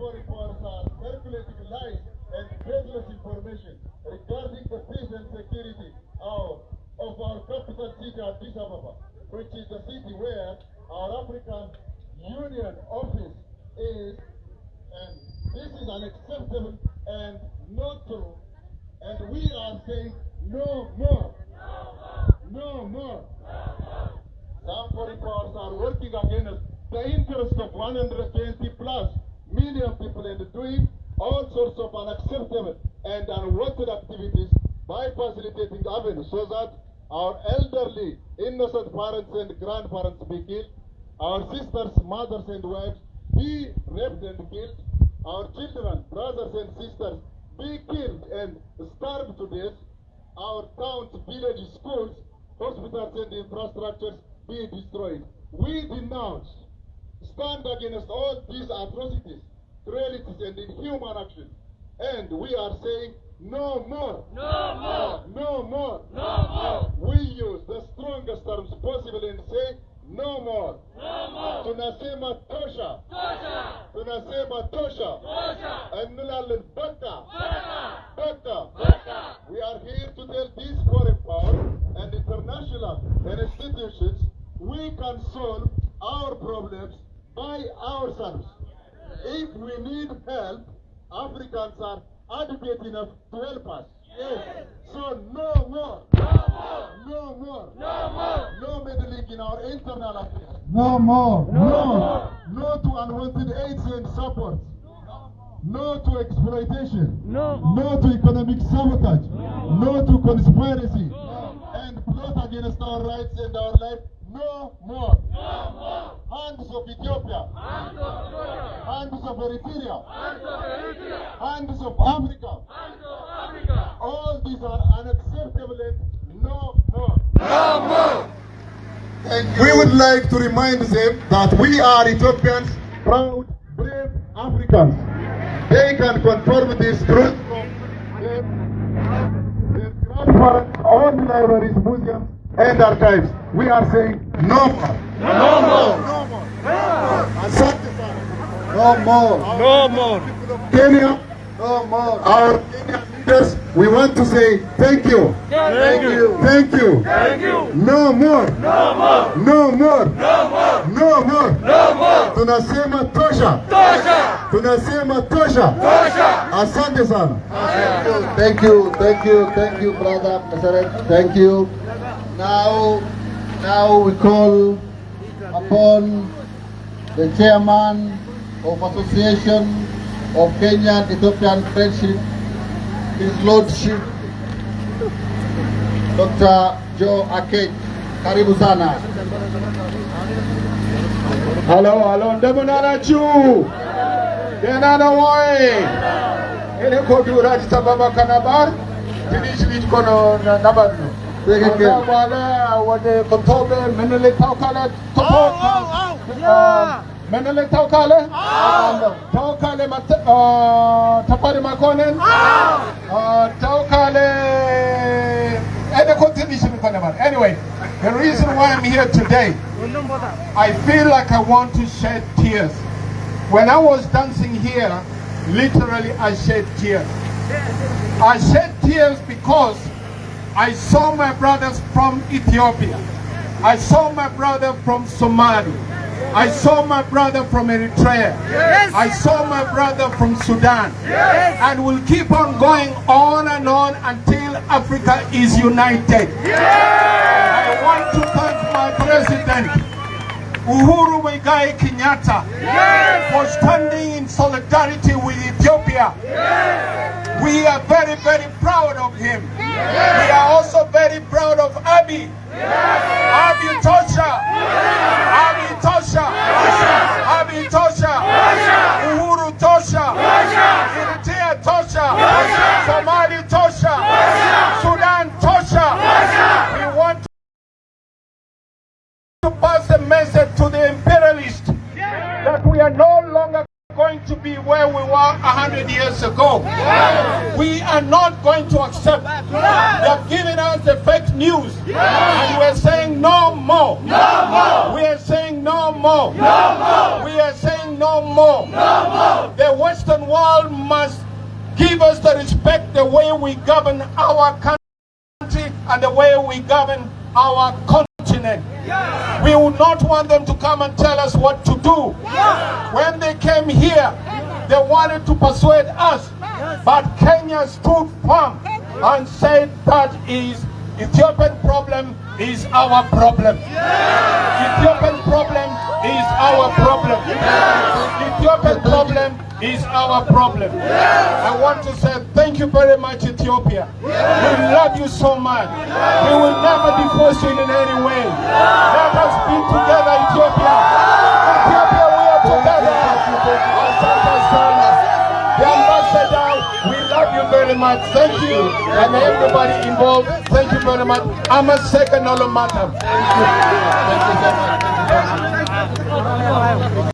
for reports are circulating lies and baseless information regarding the peace and security of our capital city, Addis Ababa, which is the city where our African Union office is, and this is unacceptable and not true. And we are saying no more. No more. Some reports are working against the interest of 120 plus million people and doing all sorts of unacceptable and unwanted activities by facilitating avenues so that our elderly, innocent parents and grandparents be killed, our sisters, mothers and wives be raped and killed, our children, brothers and sisters be killed and starved to death, our towns, villages, schools, hospitals and infrastructures be destroyed. We denounce, stand against all these atrocities, cruelties and inhuman actions. And we are saying no more. No more. No more. No more. We use the strongest terms possible and say no more. No more. Tunasema tosha. Tosha. Tunasema tosha. Tosha. Enulalen baka. Baka. Baka. Baka. We are here to tell these foreign powers and international institutions we can solve our problems by ourselves. If we need help, Africans are adequate enough to help us. Yes. So no more. No more. No more. No meddling in our internal affairs. No more. No to unwanted aids and support. No to exploitation. No to economic sabotage. No to conspiracy. And plot against our rights and our life. No more. Hands of Ethiopia. Hands of Eritrea. Hands of Africa. All these are unacceptable and no more. No more. And we would like to remind them that we are Ethiopians, proud, brave Africans. They can confirm this truth from their grandparents, own libraries, museums, and archives. We are saying no more. No more. No more. Asante sana. No more. No more. Kenya, No more. our Kenyan leaders, we want to say thank you. Thank you. Thank you. Thank you. No more. No more. No more. No more. No more. No more. Tunasema tosha. Tosha. Tunasema tosha. Tosha. Asante sana. Thank you, brother President. Thank you. Now we call upon the chairman of Association of Kenyan Ethiopian Friendship, His Lordship, Dr. Joe Akech. Karibu sana. Hello, ndabonana chu. Denana woi. Ele kodu rajita baba kanabar. Tinishlit kono nabanu. Wala wade kontobe menele taukala topo. Menele taukale. Taukale tapari makonen. Taukale. Anyway, the reason why I'm here today, I feel like I want to shed tears. When I was dancing here, literally I shed tears. I shed tears because I saw my brothers from Ethiopia. I saw my brother from Somalia. I saw my brother from Eritrea. Yes. I saw my brother from Sudan. Yes. And we'll keep on going on and on until Africa is united. Yes. I want to thank my president, Uhuru Muigai Kenyatta, yes, for standing in solidarity with Ethiopia. Yes. We are very, very proud of him. Yes. We are also very proud of Abiy. Yes. Abiy Tosha. Yes. Abiy Tosha. Yes. Abiy Tosha. Yes. Uhuru Tosha. Yes. Eritrea Tosha. Yes. Somali Tosha. Yes. Sudan Tosha. Yes. We want to pass a message to the imperialists, yes, that we are no longer going to be where we were 100 years ago. Yes. We are not going to accept. Yes. They have given us the fake news. Yes. And we're saying no more. No more. We are saying no more. No more. We are saying no more. No more. The West the way we govern our country and the way we govern our continent. We would not want them to come and tell us what to do. When they came here, they wanted to persuade us, but Kenya stood firm and said that is Ethiopian problem is our problem. Ethiopian problem is our problem. Ethiopian problem is our problem. I want to say thank you very much, Ethiopia. We love you so much. We will never divorce you in any way. Let us be together, Ethiopia. Ethiopia, we are together. The ambassador, we love you very much. Thank you. And everybody involved, thank you very much. I'm a second all matter. Thank you so much.